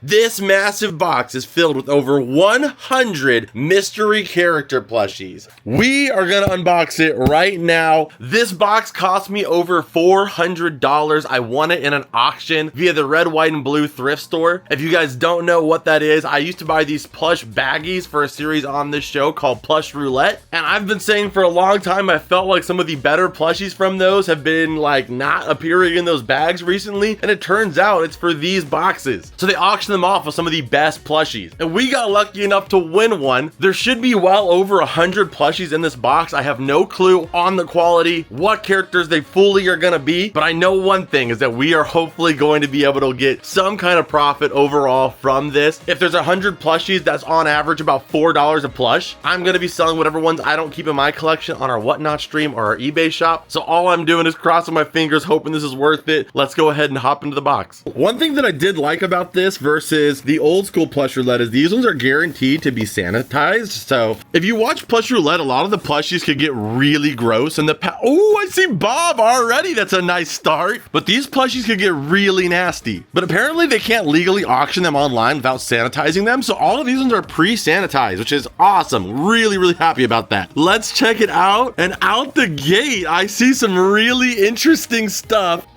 This massive box is filled with over 100 mystery character plushies. We are gonna unbox it right now. This box cost me over $400. I won it in an auction via the red, white, and blue thrift store. If you guys don't know what that is, I used to buy these plush baggies for a series on this show called Plush Roulette. And I've been saying for a long time, I felt like some of the better plushies from those have been like not appearing in those bags recently. And it turns out it's for these boxes. So they auctioned them off with some of the best plushies, and we got lucky enough to win one. There should be well over 100 plushies in this box. I have no clue on the quality, what characters they fully are gonna be, but I know one thing is that we are hopefully going to be able to get some kind of profit overall from this. If there's 100 plushies, that's on average about $4 a plush. I'm gonna be selling whatever ones I don't keep in my collection on our Whatnot stream or our eBay shop. So all I'm doing is crossing my fingers, hoping this is worth it. Let's go ahead and hop into the box. One thing that I did like about this versus the old school plush roulette is these ones are guaranteed to be sanitized. So if you watch plush roulette, a lot of the plushies could get really gross, and oh, I see Bob already. That's a nice start. But these plushies could get really nasty. But apparently they can't legally auction them online without sanitizing them. So all of these ones are pre-sanitized, which is awesome. Really happy about that. Let's check it out. And out the gate, I see some really interesting stuff.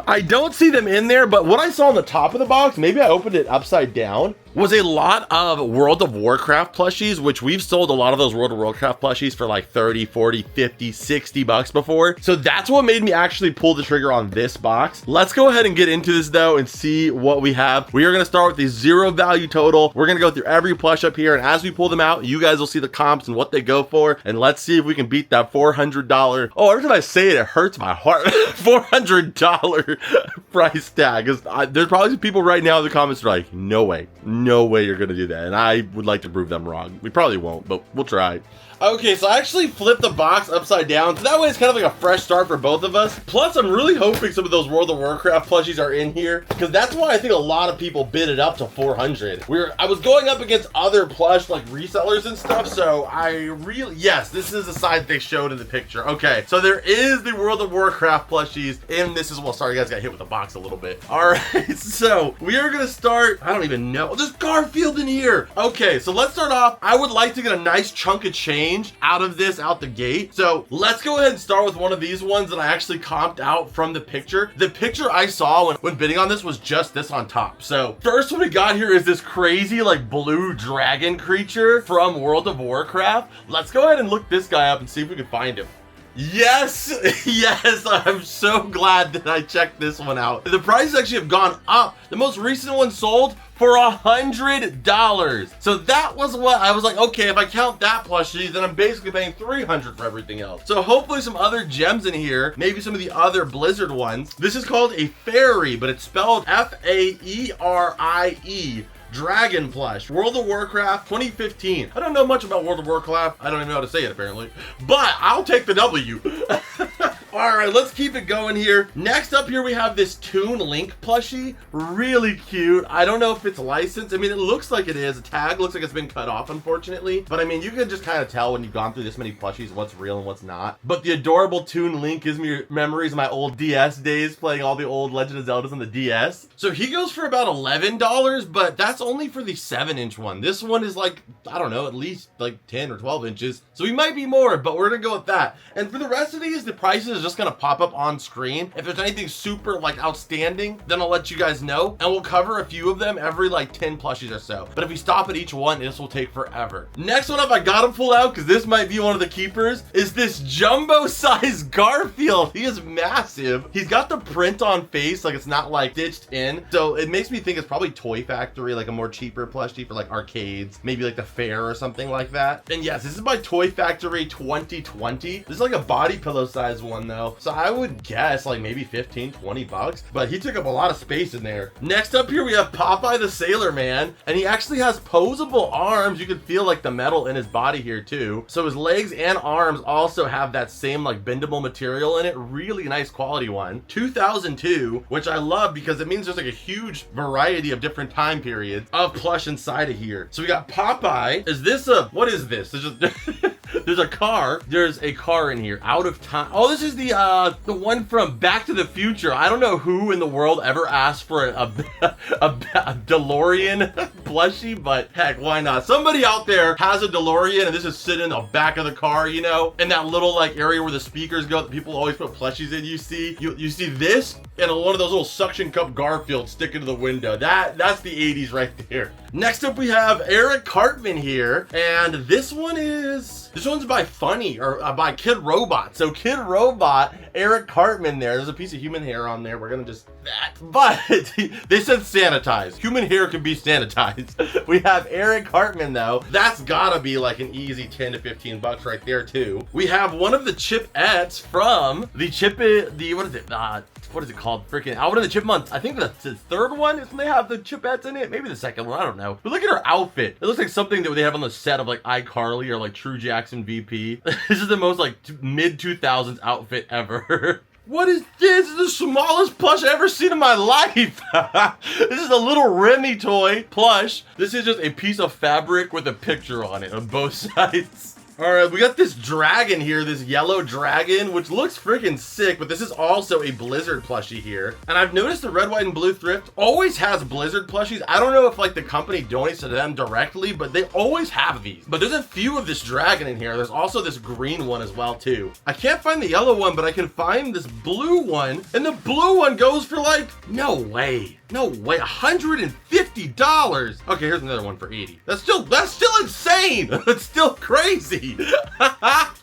I don't see them in there, but what I saw on the top of the box, maybe I opened it upside down, was a lot of World of Warcraft plushies, which we've sold a lot of those World of Warcraft plushies for like 30, 40, 50, 60 bucks before. So that's what made me actually pull the trigger on this box. Let's go ahead and get into this though and see what we have. We are gonna start with the zero value total. We're gonna go through every plush up here, and as we pull them out, you guys will see the comps and what they go for. And let's see if we can beat that $400. Oh, every time I say it hurts my heart. $400 price tag. There's probably some people right now in the comments that are like, no way you're gonna do that, and I would like to prove them wrong. We probably won't, but we'll try. Okay, so I actually flipped the box upside down, so that way it's kind of like a fresh start for both of us. Plus, I'm really hoping some of those World of Warcraft plushies are in here, because that's why I think a lot of people bid it up to 400. I was going up against other plush like resellers and stuff, so yes, this is the side they showed in the picture. Okay, so there is the World of Warcraft plushies in this as well. Sorry, you guys got hit with the box a little bit. All right, so we are gonna start. I don't even know. There's Garfield in here. Okay, so let's start off. I would like to get a nice chunk of change out of this out the gate. So let's go ahead and start with one of these ones that I actually comped out from the picture. The picture I saw when bidding on this was just this on top. So first one we got here is this crazy like blue dragon creature from World of Warcraft. Let's go ahead and look this guy up and see if we can find him. Yes, I'm so glad that I checked this one out. The prices actually have gone up. The most recent one sold for $100. So that was what I was like, okay, if I count that plushie, then I'm basically paying $300 for everything else. So hopefully some other gems in here, maybe some of the other Blizzard ones. This is called a fairy, but it's spelled F-A-E-R-I-E. Dragon plush, World of Warcraft 2015. I don't know much about World of Warcraft. I don't even know how to say it apparently, but I'll take the W. All right, let's keep it going here. Next up here, we have this Toon Link plushie. Really cute. I don't know if it's licensed. I mean, it looks like it is. The tag looks like it's been cut off, unfortunately. But I mean, you can just kind of tell when you've gone through this many plushies what's real and what's not. But the adorable Toon Link gives me memories of my old DS days, playing all the old Legend of Zeldas on the DS. So he goes for about $11, but that's only for the 7-inch one. This one is like, I don't know, at least like 10 or 12 inches. So we might be more, but we're gonna go with that. And for the rest of these, the prices are just gonna pop up on screen. If there's anything super like outstanding, then I'll let you guys know, and we'll cover a few of them every like 10 plushies or so. But if we stop at each one, this will take forever. Next one up, I gotta pull out because this might be one of the keepers, is this jumbo size Garfield. He is massive. He's got the print on face, like it's not like stitched in. So it makes me think it's probably Toy Factory, like a more cheaper plushie for like arcades, maybe like the fair or something like that. And yes, this is by Toy Factory 2020. This is like a body pillow size one though. So I would guess like maybe 15, 20 bucks, but he took up a lot of space in there. Next up here, we have Popeye the Sailor Man, and he actually has posable arms. You can feel like the metal in his body here too. So his legs and arms also have that same like bendable material in it. Really nice quality one. 2002, which I love because it means there's like a huge variety of different time periods of plush inside of here. So we got Popeye. What is this? It's just There's a car. There's a car in here. Out of time. Oh, this is the one from Back to the Future. I don't know who in the world ever asked for a DeLorean plushie, but heck, why not? Somebody out there has a DeLorean, and this is sitting in the back of the car, you know, in that little like area where the speakers go that people always put plushies in. You see this and one of those little suction cup Garfield sticking to the window. That's the 80s right there. Next up, we have Eric Cartman here, and this one's by Funny or by Kid Robot. So Kid Robot, Eric Cartman there. There's a piece of human hair on there. We're gonna just that, but they said sanitized. Human hair can be sanitized. We have Eric Cartman though. That's gotta be like an easy 10 to 15 bucks right there too. We have one of the Chipettes from the what is it called? Freaking Alvin and the Chipmunks. I think that's the third one is when they have the Chipettes in it. Maybe the second one. I don't know. But look at her outfit. It looks like something that they have on the set of like iCarly or like True Jackson VP. This is the most like mid 2000s outfit ever. What is this? This is the smallest plush I've ever seen in my life. This is a little Remy toy plush. This is just a piece of fabric with a picture on it on both sides. All right, we got this dragon here, this yellow dragon, which looks freaking sick, but this is also a Blizzard plushie here. And I've noticed the red, white, and blue thrift always has Blizzard plushies. I don't know if like the company donates to them directly, but they always have these. But there's a few of this dragon in here. There's also this green one as well too. I can't find the yellow one, but I can find this blue one, and the blue one goes for like, no way, $150. Okay, here's another one for 80. That's still insane. That's still crazy.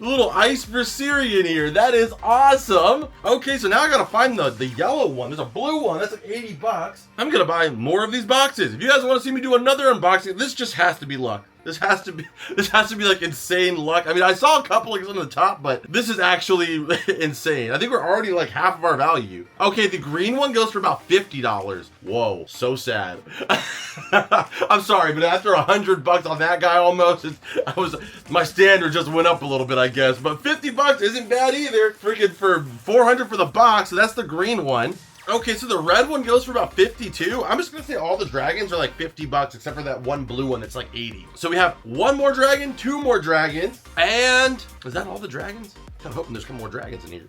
Little ice Viserion here. That is awesome. Okay, so now I gotta find the yellow one. There's a blue one. That's like 80 bucks. I'm gonna buy more of these boxes. If you guys want to see me do another unboxing, this just has to be luck. This has to be like insane luck. I mean, I saw a couple like on the top, but this is actually insane. I think we're already like half of our value. Okay, the green one goes for about $50. Whoa, so sad. I'm sorry, but after $100 on that guy almost, my standard just went up a little bit, I guess. But 50 bucks isn't bad either. Freaking for 400 for the box, so that's the green one. Okay, so the red one goes for about 52. I'm just gonna say all the dragons are like 50 bucks, except for that one blue one that's like 80. So we have one more dragon, two more dragons, and is that all the dragons? I'm hoping there's some more dragons in here.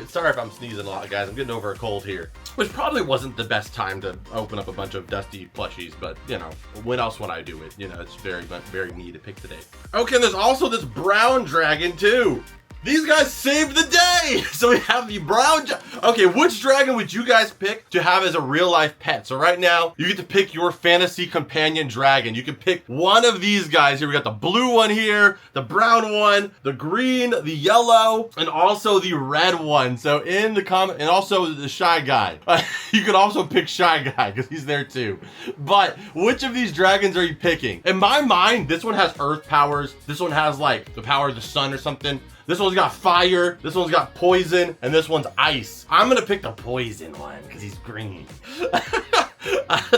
Sorry if I'm sneezing a lot, guys. I'm getting over a cold here, which probably wasn't the best time to open up a bunch of dusty plushies, but you know, when else would I do it? You know, it's very neat to pick today. Okay, and there's also this brown dragon too. These guys saved the day! So we have the brown... Okay, which dragon would you guys pick to have as a real-life pet? So right now, you get to pick your fantasy companion dragon. You can pick one of these guys here. We got the blue one here, the brown one, the green, the yellow, and also the red one. So in the comment... And also the Shy Guy. You could also pick Shy Guy, because he's there too. But which of these dragons are you picking? In my mind, this one has earth powers. This one has, like, the power of the sun or something. This one's got fire, this one's got poison, and this one's ice. I'm gonna pick the poison one because he's green.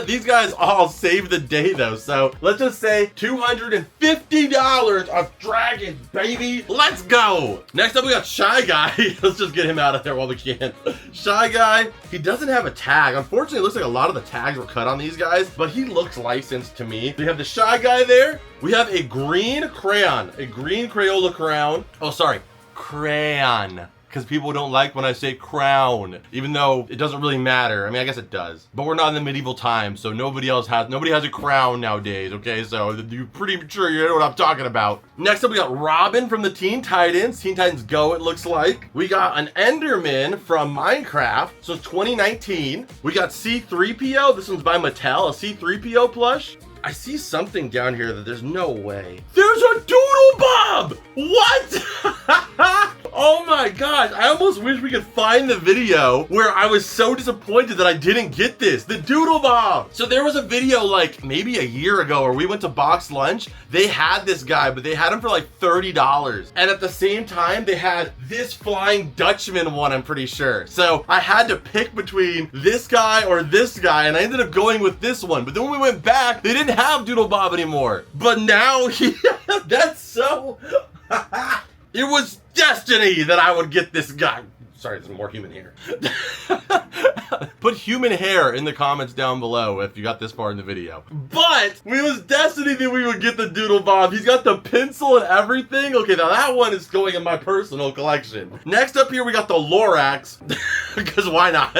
These guys all saved the day though, so let's just say $250 of dragons, baby. Let's go. Next up, we got Shy Guy. Let's just get him out of there while we can. Shy Guy, he doesn't have a tag. Unfortunately, it looks like a lot of the tags were cut on these guys, but he looks licensed to me. We have the Shy Guy there. We have a green crayon, a green Crayola crown. Oh, sorry, crayon. Because people don't like when I say crown, even though it doesn't really matter. I mean, I guess it does, but we're not in the medieval times, so nobody has a crown nowadays, okay? So you're pretty sure you know what I'm talking about. Next up, we got Robin from the Teen Titans. Teen Titans Go, it looks like. We got an Enderman from Minecraft, so it's 2019. We got C-3PO. This one's by Mattel, a C-3PO plush. I see something down here that there's no way. There's a DoodleBob! What? Oh my gosh, I almost wish we could find the video where I was so disappointed that I didn't get this. The DoodleBob! So there was a video like maybe a year ago where we went to Box Lunch. They had this guy, but they had him for like $30. And at the same time, they had this Flying Dutchman one, I'm pretty sure. So I had to pick between this guy or this guy, and I ended up going with this one. But then when we went back, they didn't have DoodleBob anymore. But now, that's so... It was destiny that I would get this guy. Sorry, there's more human hair. Put human hair in the comments down below if you got this far in the video. But we was destiny that we would get the DoodleBob. He's got the pencil and everything. Okay, now that one is going in my personal collection. Next up here, we got the Lorax. Because why not?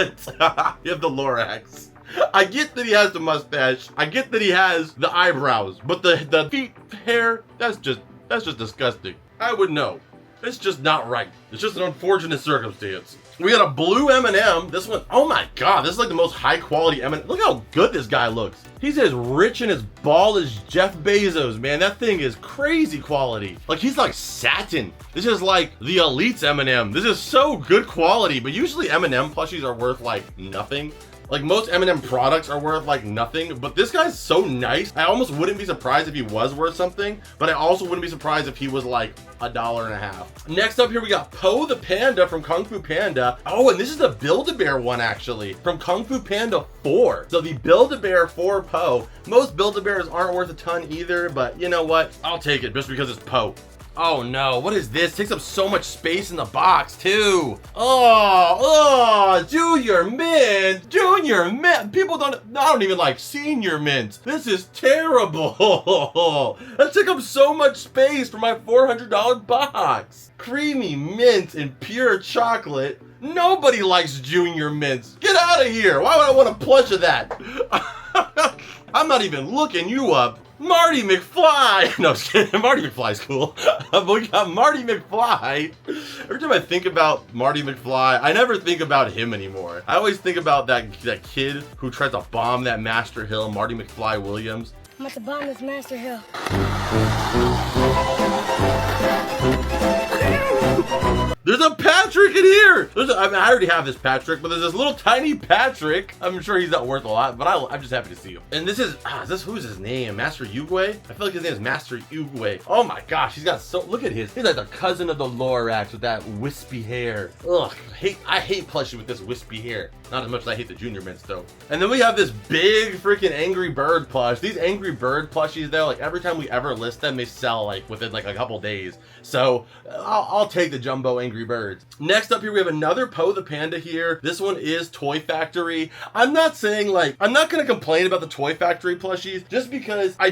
You have the Lorax. I get that he has the mustache. I get that he has the eyebrows. But the feet hair, that's just disgusting. I would know. It's just not right. It's just an unfortunate circumstance. We got a blue M&M. This one, oh my God, this is like the most high quality M&M. Look how good this guy looks. He's as rich and as bald as Jeff Bezos, man. That thing is crazy quality. Like, he's like satin. This is like the Elite's M&M. This is so good quality, but usually M&M plushies are worth like nothing. Like, most M&M products are worth like nothing, but this guy's so nice. I almost wouldn't be surprised if he was worth something, but I also wouldn't be surprised if he was like $1.50. Next up here, we got Po the Panda from Kung Fu Panda. Oh, and this is the Build-A-Bear one actually, from Kung Fu Panda 4. So the Build-A-Bear for Po. Most Build-A-Bears aren't worth a ton either, but you know what? I'll take it just because it's Po. Oh no, what is this? Takes up so much space in the box too. Oh, Junior Mint. Junior Mint. People I don't even like Senior Mint. This is terrible. That took up so much space for my $400 box. Creamy mint and pure chocolate. Nobody likes Junior Mints. Get out of here. Why would I want a plush of that? I'm not even looking you up. Marty McFly! No, just kidding. Marty McFly's cool. But we got Marty McFly. Every time I think about Marty McFly, I never think about him anymore. I always think about that kid who tried to bomb that Master Hill, Marty McFly Williams. I'm about to bomb this Master Hill. There's a Patrick in here! I mean, I already have this Patrick, but there's this little tiny Patrick. I'm sure he's not worth a lot, but I'm just happy to see him. And this is who's his name? Master Oogway? I feel like his name is Master Oogway. Oh my gosh, he's got look at he's like the cousin of the Lorax with that wispy hair. Ugh, I hate plushie with this wispy hair. Not as much as I hate the Junior Mints though. And then we have this big freaking Angry Bird plush. These Angry Bird plushies though, like every time we ever list them, they sell like within like a couple days. So I'll take the jumbo Angry Birds. Next up here, we have another Po the Panda here. This one is Toy Factory. I'm not saying like, I'm not gonna complain about the Toy Factory plushies just because I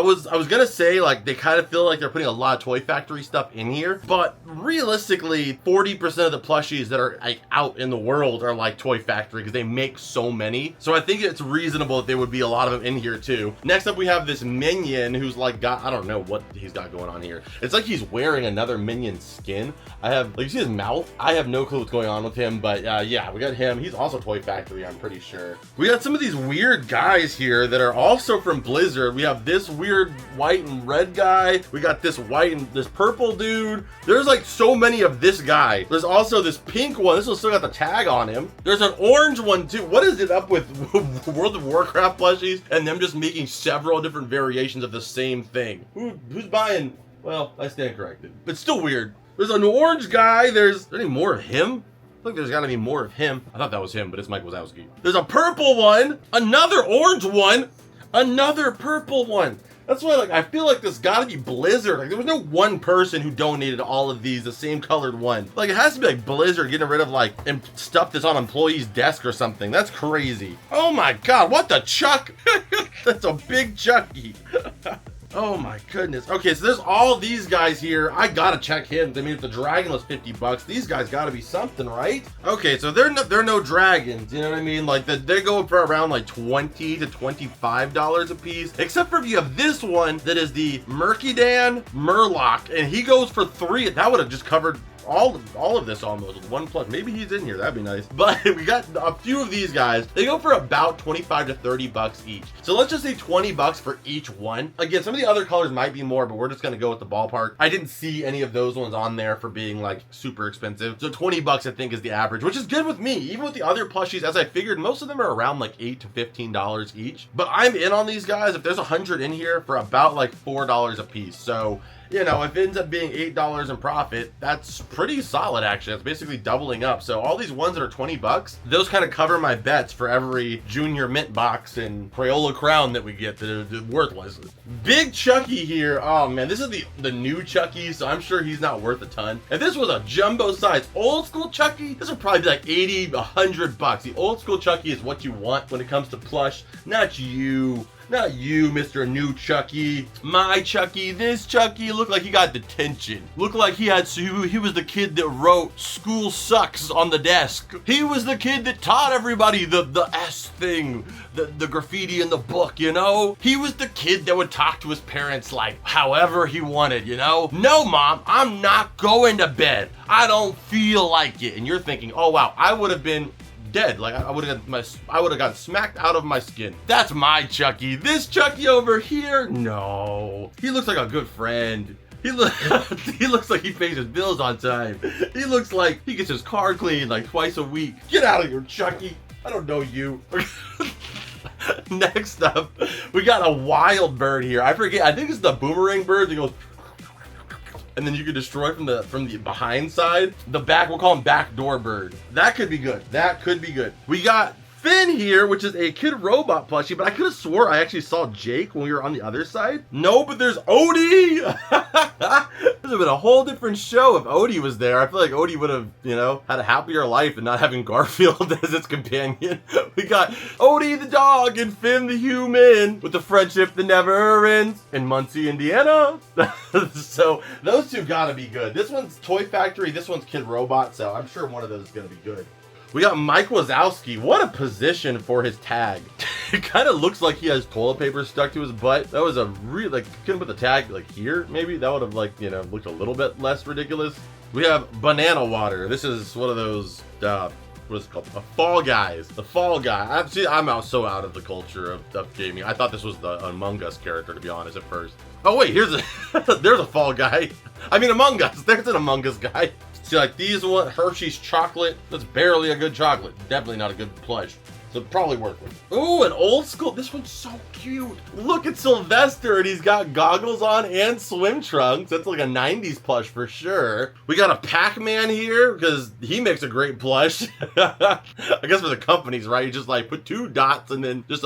was gonna say like they kind of feel like they're putting a lot of Toy Factory stuff in here, but realistically 40% of the plushies that are like out in the world are like Toy Factory because they make so many. So I think it's reasonable that there would be a lot of them in here too. Next up, we have this Minion who's like I don't know what he's got going on here. It's like he's wearing another Minion skin. Like you see his mouth? I have no clue what's going on with him, but yeah, we got him. He's also Toy Factory, I'm pretty sure. We got some of these weird guys here that are also from Blizzard. We have this weird white and red guy. We got this white and this purple dude. There's like so many of this guy. There's also this pink one. This one's still got the tag on him. There's an orange one too. What is it up with World of Warcraft plushies and them just making several different variations of the same thing? Who's buying? Well, I stand corrected. It's still weird. There's an orange guy. Is there any more of him? I think there's gotta be more of him. I thought that was him, but it's Mike Wazowski. There's a purple one, another orange one, another purple one. That's why, like, I feel like this gotta be Blizzard. Like, there was no one person who donated all of these, the same colored one. Like, it has to be like Blizzard getting rid of like stuff that's on employees' desk or something. That's crazy. Oh my God, what the Chuck? That's a big Chucky. Oh my goodness. Okay, so there's all these guys here. I gotta check him. I mean, if the dragon was 50 bucks, these guys gotta be something, right? Okay, so they're no dragons, you know what I mean? Like, they go for around like $20 to $25 a piece, except for if you have this one that is the Murkydan Murloc, and he goes for $3. That would have just covered all of this almost with one plus. Maybe he's in here, that'd be nice. But we got a few of these guys. They go for about 25 to 30 bucks each. So let's just say 20 bucks for each one. Again, some of the other colors might be more, but we're just gonna go with the ballpark. I didn't see any of those ones on there for being like super expensive. So 20 bucks I think is the average, which is good with me. Even with the other plushies, as I figured, most of them are around like $8 to $15 each. But I'm in on these guys. If there's 100 in here for about like $4 a piece. So you know, if it ends up being $8 in profit, that's pretty solid actually. That's basically doubling up. So all these ones that are 20 bucks, those kind of cover my bets for every Junior Mint box and Crayola Crown that we get that are worthless. Big Chucky here. Oh man, this is the new Chucky, so I'm sure he's not worth a ton. If this was a jumbo size old school Chucky, this would probably be like 80, 100 bucks. The old school Chucky is what you want when it comes to plush, not you. Not you, Mr. New Chucky. My Chucky, this Chucky looked like he got detention. Looked like he was the kid that wrote "school sucks" on the desk. He was the kid that taught everybody the S thing, the graffiti in the book, you know? He was the kid that would talk to his parents like however he wanted, you know? No, Mom, I'm not going to bed. I don't feel like it. And you're thinking, oh wow, I would have been dead. Like I would have gotten smacked out of my skin. That's my Chucky. This Chucky over here, no. He looks like a good friend. He looks like he pays his bills on time. He looks like he gets his car cleaned like twice a week. Get out of here, Chucky. I don't know you. Next up, we got a wild bird here. I forget. I think it's the boomerang bird that goes, and then you can destroy from the behind side. The back, we'll call him backdoor bird. That could be good. That could be good. We got Finn here, which is a Kid Robot plushie, but I could have swore I actually saw Jake when we were on the other side. No, but there's Odie. This would have been a whole different show if Odie was there. I feel like Odie would have, you know, had a happier life and not having Garfield as its companion. We got Odie the dog and Finn the human with the friendship that never ends in Muncie, Indiana. So those two gotta be good. This one's Toy Factory, this one's Kid Robot, so I'm sure one of those is gonna be good. We got Mike Wazowski. What a position for his tag. It kind of looks like he has toilet paper stuck to his butt. That was a really, like, couldn't put the tag like here, maybe? That would have, like, you know, looked a little bit less ridiculous. We have Banana Water. This is one of those, what is it called? The Fall Guys. The Fall Guy. I'm so out of the culture of gaming. I thought this was the Among Us character, to be honest, at first. Oh wait, there's a Fall Guy. I mean, Among Us. There's an Among Us guy. See, like these one, Hershey's chocolate, that's barely a good chocolate. Definitely not a good plush. So probably worth it. Ooh, an old school, this one's so cute. Look at Sylvester, and he's got goggles on and swim trunks. That's like a 90s plush for sure. We got a Pac-Man here, because he makes a great plush. I guess for the companies, right? You just like put 2 dots and then just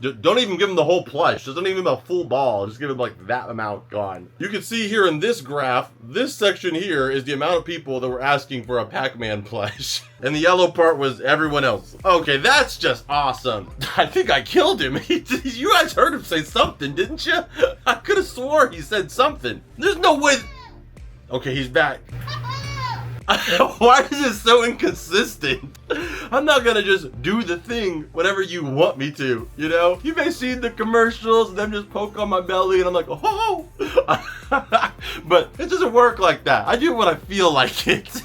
don't even give him the whole plush. Just don't even give him a full ball. Just give him like that amount gone. You can see here in this graph, this section here is the amount of people that were asking for a Pac-Man plush. And the yellow part was everyone else. Okay, that's just awesome. I think I killed him. You guys heard him say something, didn't you? I could have swore he said something. There's no way. Okay, he's back. Why is it so inconsistent? I'm not gonna just do the thing whenever you want me to, you know? You may see the commercials and them just poke on my belly and I'm like, oh. But it doesn't work like that. I do what I feel like it.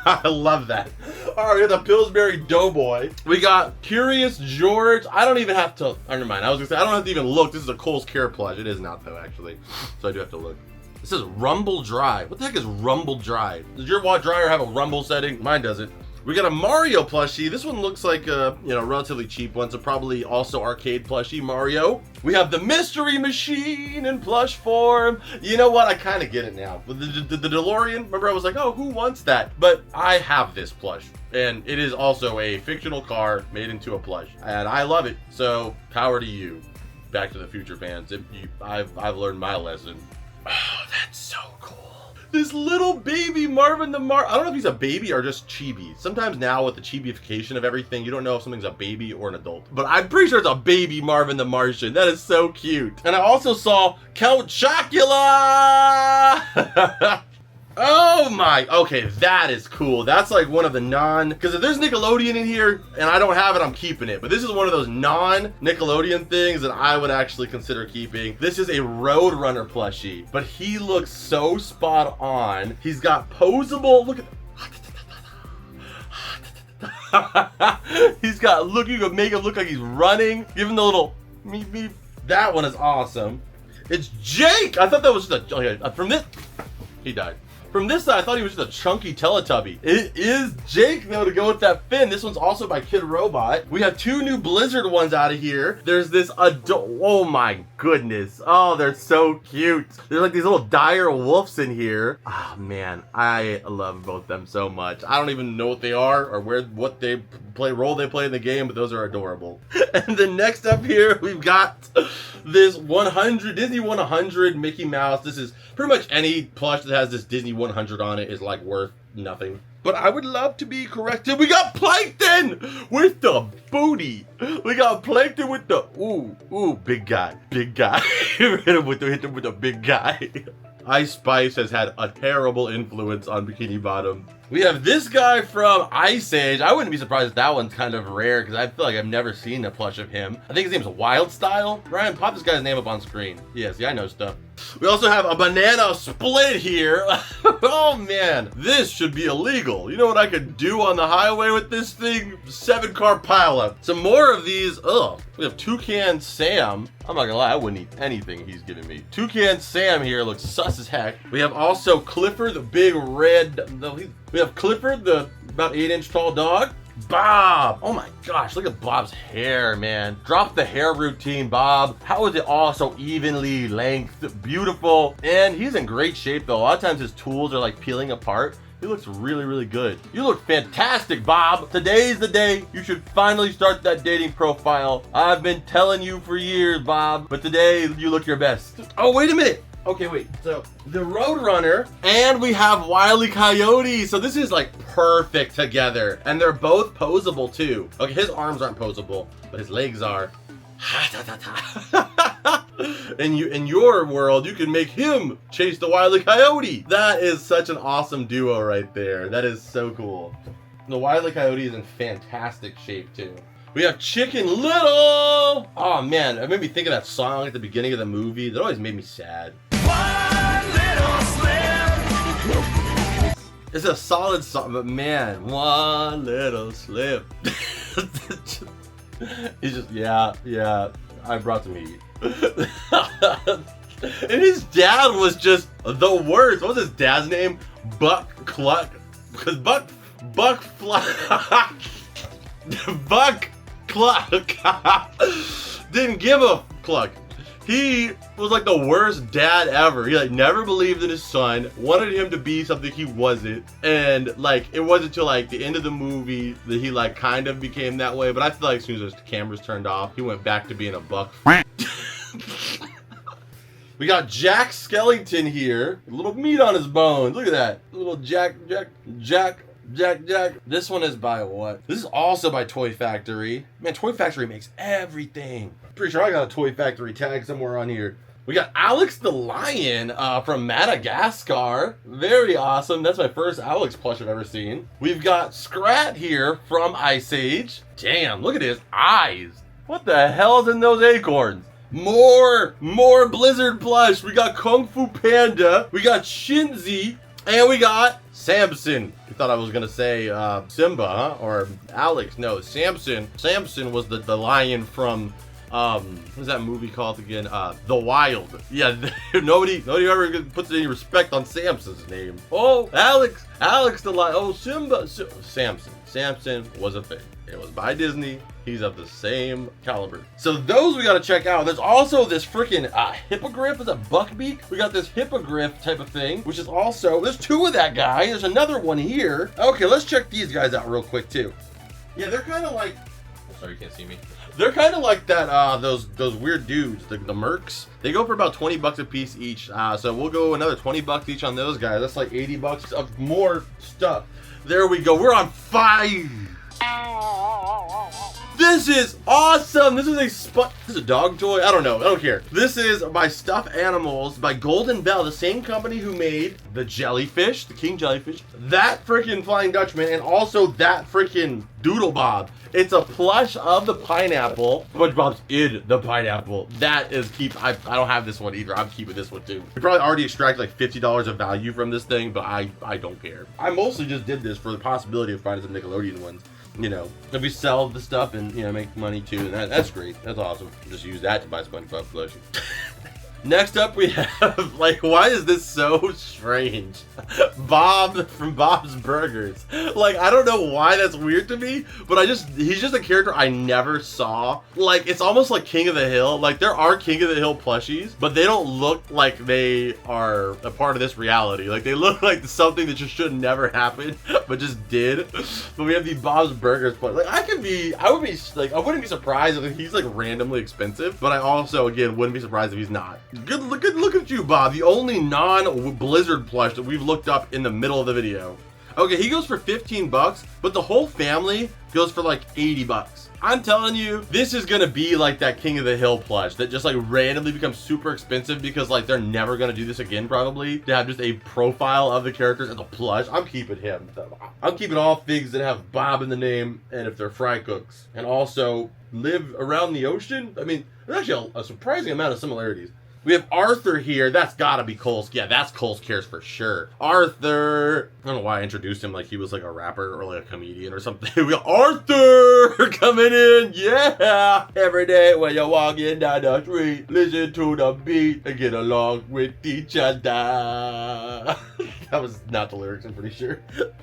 I love that. All right, we got the Pillsbury Doughboy. We got Curious George. I don't even have to, never mind. I was gonna say, I don't have to even look. This is a Kohl's Care plush. It is not though, actually. So I do have to look. It says Rumble Dry. What the heck is Rumble Dry? Does your water dryer have a rumble setting? Mine doesn't. We got a Mario plushie. This one looks like a, you know, relatively cheap one, so probably also arcade plushie Mario. We have the Mystery Machine in plush form. You know what? I kind of get it now. The DeLorean, remember I was like, oh, who wants that? But I have this plush, and it is also a fictional car made into a plush, and I love it. So power to you, Back to the Future fans. I've learned my lesson. Oh, that's so cool. This little baby Marvin the I don't know if he's a baby or just chibi. Sometimes now with the chibification of everything, you don't know if something's a baby or an adult. But I'm pretty sure it's a baby Marvin the Martian. That is so cute. And I also saw Count Chocula. Oh my, okay, that is cool. That's like one of the because if there's Nickelodeon in here and I don't have it, I'm keeping it. But this is one of those non-Nickelodeon things that I would actually consider keeping. This is a Roadrunner plushie, but he looks so spot on. He's got posable, look at he's got, look, you can make him look like he's running. Give him the little meep meep. That one is awesome. It's Jake. I thought that was just okay, from this, he died. From this side, I thought he was just a chunky Teletubby. It is Jake, though, to go with that fin. This one's also by Kid Robot. We have 2 new Blizzard ones out of here. There's this oh my goodness. Oh, they're so cute. There's like these little dire wolves in here. Oh man, I love both them so much. I don't even know what they are or what they role they play in the game, but those are adorable. And then next up here, we've got this 100 Disney 100 Mickey Mouse. This is pretty much any plush that has this Disney 100 on it is like worth nothing. But I would love to be corrected. We got Plankton with the booty. We got Plankton with the big guy. Hit him with the big guy. Ice Spice has had a terrible influence on Bikini Bottom. We have this guy from Ice Age. I wouldn't be surprised if that one's kind of rare because I feel like I've never seen a plush of him. I think his name's Wild Style. Ryan, pop this guy's name up on screen. Yes, yeah, I know stuff. We also have a banana split here. Oh man, this should be illegal. You know what I could do on the highway with this thing? 7-car pileup. Some more of these. Ugh. We have Toucan Sam. I'm not gonna lie, I wouldn't eat anything he's giving me. Toucan Sam here looks sus as heck. We have also Clifford, the big red. We have Clifford, the about 8-inch tall dog. Bob! Oh my gosh, look at Bob's hair, man. Drop the hair routine, Bob. How is it all so evenly length? Beautiful. And he's in great shape, though. A lot of times his tools are like peeling apart. He looks really, really good. You look fantastic, Bob. Today's the day you should finally start that dating profile. I've been telling you for years, Bob, but today you look your best. Oh, wait a minute. Okay, wait, so the Roadrunner and we have Wile E. Coyote. So this is like perfect together and they're both posable too. Okay, his arms aren't posable, but his legs are. In your world, you can make him chase the Wile E. Coyote. That is such an awesome duo right there. That is so cool. The Wile E. Coyote is in fantastic shape too. We have Chicken Little. Oh man, it made me think of that song at the beginning of the movie. That always made me sad. One little slip. It's a solid song, but man, one little slip. He's just, yeah, I brought some heat. And his dad was just the worst. What was his dad's name? Buck Cluck. Because Buck Cluck didn't give a cluck. He was like the worst dad ever. He like never believed in his son, wanted him to be something he wasn't, and like it wasn't until like the end of the movie that he like kind of became that way. But I feel like as soon as the cameras turned off, he went back to being a buck. We got Jack Skellington here, a little meat on his bones. Look at that, a little Jack. This one is by what? This is also by Toy Factory. Man, Toy Factory makes everything. Pretty sure I got a Toy Factory tag somewhere on here. We got Alex the Lion from Madagascar. Very awesome. That's my first Alex plush I've ever seen. We've got Scrat here from Ice Age. Damn, look at his eyes. What the hell's in those acorns? More Blizzard plush. We got Kung Fu Panda. We got Shinzi. And we got Samson. You thought I was gonna say Simba, huh? Or Alex. No, Samson. Samson was the lion from what's that movie called again? The Wild. Yeah, nobody ever puts any respect on Samson's name. Oh, Alex the lion. Oh, Simba. Samson was a thing. It was by Disney. He's of the same caliber. So those we gotta check out. There's also this freaking hippogriff. Is a buckbeak? We got this hippogriff type of thing, which is also, there's 2 of that guy. There's another one here. Okay, let's check these guys out real quick too. Yeah, they're kind of like, sorry, you can't see me. They're kind of like that, those weird dudes, the mercs. They go for about 20 bucks a piece each. So we'll go another 20 bucks each on those guys. That's like 80 bucks of more stuff. There we go. We're on fire. This is awesome. This is this is a dog toy. I don't know. I don't care. This is by Stuffed Animals by Golden Bell, the same company who made the jellyfish, the king jellyfish, that freaking Flying Dutchman, and also that freaking DoodleBob. It's a plush of the pineapple. SpongeBob's in the pineapple. That is I don't have this one either. I'm keeping this one too. We probably already extracted like $50 of value from this thing, but I don't care. I mostly just did this for the possibility of finding some Nickelodeon ones. You know, if we sell the stuff and, you know, make money too, that's great. That's awesome. Just use that to buy SpongeBob plushie. Next up we have, like, why is this so strange? Bob from Bob's Burgers. Like, I don't know why that's weird to me, but he's just a character I never saw. Like, it's almost like King of the Hill. Like, there are King of the Hill plushies, but they don't look like they are a part of this reality. Like, they look like something that just should never happen, but just did. But we have the Bob's Burgers plush. Like, I wouldn't be surprised if he's like randomly expensive, but I also, again, wouldn't be surprised if he's not. Good look at you, Bob, the only non-Blizzard plush that we've looked up in the middle of the video. Okay, he goes for 15 bucks, but the whole family goes for like 80 bucks. I'm telling you, this is gonna be like that King of the Hill plush that just like randomly becomes super expensive because like they're never gonna do this again probably, to have just a profile of the characters as a plush. I'm keeping him. I'm keeping all figs that have Bob in the name and if they're fry cooks and also live around the ocean. I mean, there's actually a surprising amount of similarities. We have Arthur here. That's gotta be Cole's. Yeah, that's Cole's Cares for sure. Arthur. I don't know why I introduced him like he was like a rapper or like a comedian or something. We got Arthur coming in. Yeah. Every day when you're walking down the street, listen to the beat and get along with each other. That was not the lyrics, I'm pretty sure.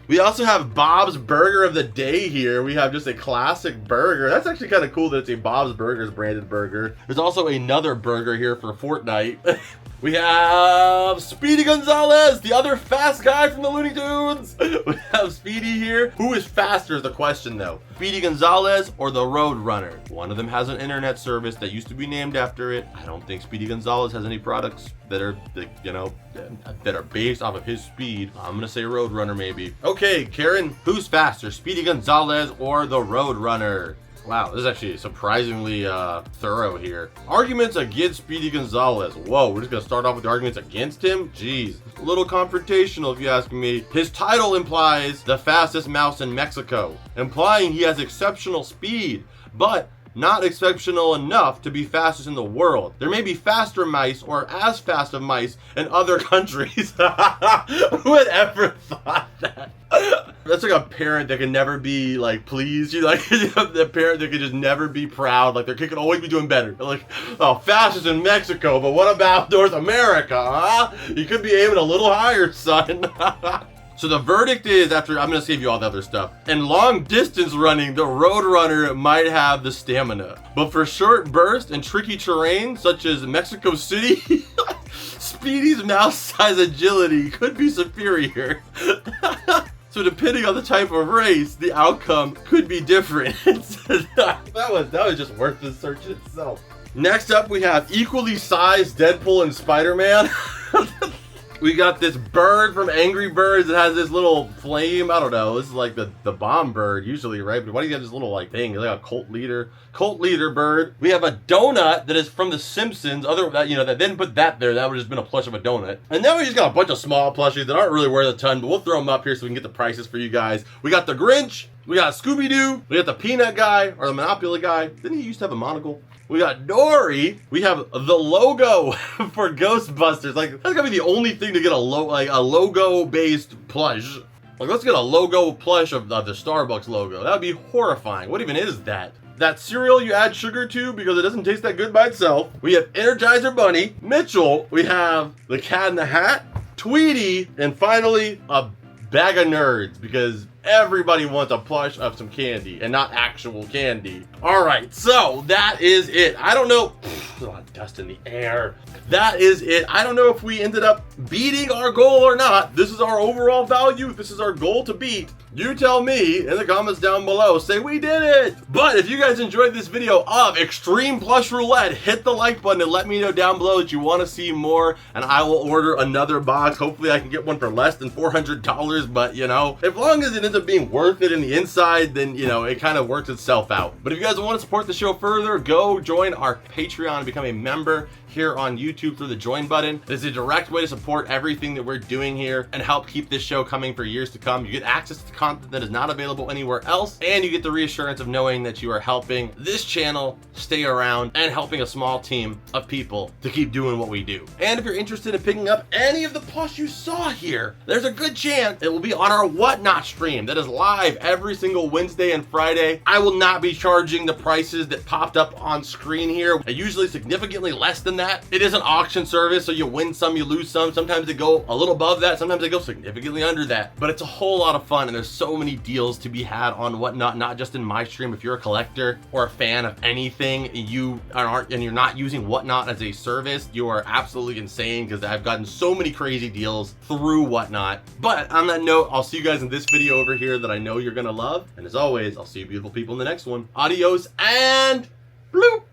We also have Bob's Burger of the Day here. We have just a classic burger. That's actually kind of cool that it's a Bob's Burgers branded burger. There's also another burger here for Fortnite. We have Speedy Gonzalez, the other fast guy from the Looney Tunes. We have Speedy here. Who is faster is the question though. Speedy Gonzalez or the Road Runner? One of them has an internet service that used to be named after it. I don't think Speedy Gonzalez has any products that are, that are based off of his speed. I'm gonna say Road Runner maybe. Okay, Karen, who's faster, Speedy Gonzalez or the Road Runner? Wow, this is actually surprisingly thorough here. Arguments against Speedy Gonzalez. Whoa, we're just gonna start off with the arguments against him? Jeez, a little confrontational if you ask me. His title implies the fastest mouse in Mexico, implying he has exceptional speed, but not exceptional enough to be fastest in the world. There may be faster mice or as fast of mice in other countries. Who would ever thought that? That's like a parent that can never be like pleased. You like the parent that can just never be proud. Like their kid can always be doing better. They're like, oh, fastest in Mexico, but what about North America? Huh? You could be aiming a little higher, son. So the verdict is, after I'm going to save you all the other stuff, in long distance running, the Road Runner might have the stamina. But for short bursts and tricky terrain, such as Mexico City, Speedy's mouse-sized agility could be superior. So depending on the type of race, the outcome could be different. that was just worth the search itself. Next up, we have equally sized Deadpool and Spider-Man. We got this bird from Angry Birds that has this little flame. I don't know. This is like the bomb bird usually, right? But why do you have this little like thing? It's like a cult leader bird. We have a donut that is from The Simpsons. That didn't put that there. That would have just been a plush of a donut. And then we just got a bunch of small plushies that aren't really worth a ton, but we'll throw them up here so we can get the prices for you guys. We got the Grinch. We got Scooby-Doo. We got the Peanut guy or the Monopoly guy. Didn't he used to have a monocle? We got Dory. We have the logo for Ghostbusters. Like, that's gotta be the only thing to get a logo-based plush. Like, let's get a logo plush of the Starbucks logo. That would be horrifying. What even is that? That cereal you add sugar to because it doesn't taste that good by itself. We have Energizer Bunny, Mitchell. We have the Cat in the Hat, Tweety, and finally a bag of nerds because everybody wants a plush of some candy and not actual candy. All right, so that is it. I don't know. There's a lot of dust in the air. That is it. I don't know if we ended up beating our goal or not. This is our overall value. This is our goal to beat. You tell me in the comments down below. Say we did it. But if you guys enjoyed this video of Extreme Plush Roulette, hit the like button and let me know down below that you want to see more, and I will order another box. Hopefully I can get one for less than $400, but as long as it ends up being worth it in the inside, then it kind of works itself out. But if you guys want to support the show further, go join our Patreon and become a member here on YouTube through the join button. It is a direct way to support everything that we're doing here and help keep this show coming for years to come. You get access to the content that is not available anywhere else, and you get the reassurance of knowing that you are helping this channel stay around and helping a small team of people to keep doing what we do. And if you're interested in picking up any of the plush you saw here, there's a good chance it will be on our Whatnot stream that is live every single Wednesday and Friday. I will not be charging the prices that popped up on screen here. Usually significantly significantly less than that. It is an auction service, so you win some, you lose some. Sometimes they go a little above that, sometimes they go significantly under that. But it's a whole lot of fun, and there's so many deals to be had on Whatnot, not just in my stream. If you're a collector or a fan of anything, and you're not using Whatnot as a service, you are absolutely insane, because I've gotten so many crazy deals through Whatnot. But on that note, I'll see you guys in this video over here that I know you're gonna love. And as always, I'll see you beautiful people in the next one. Adios and bloop.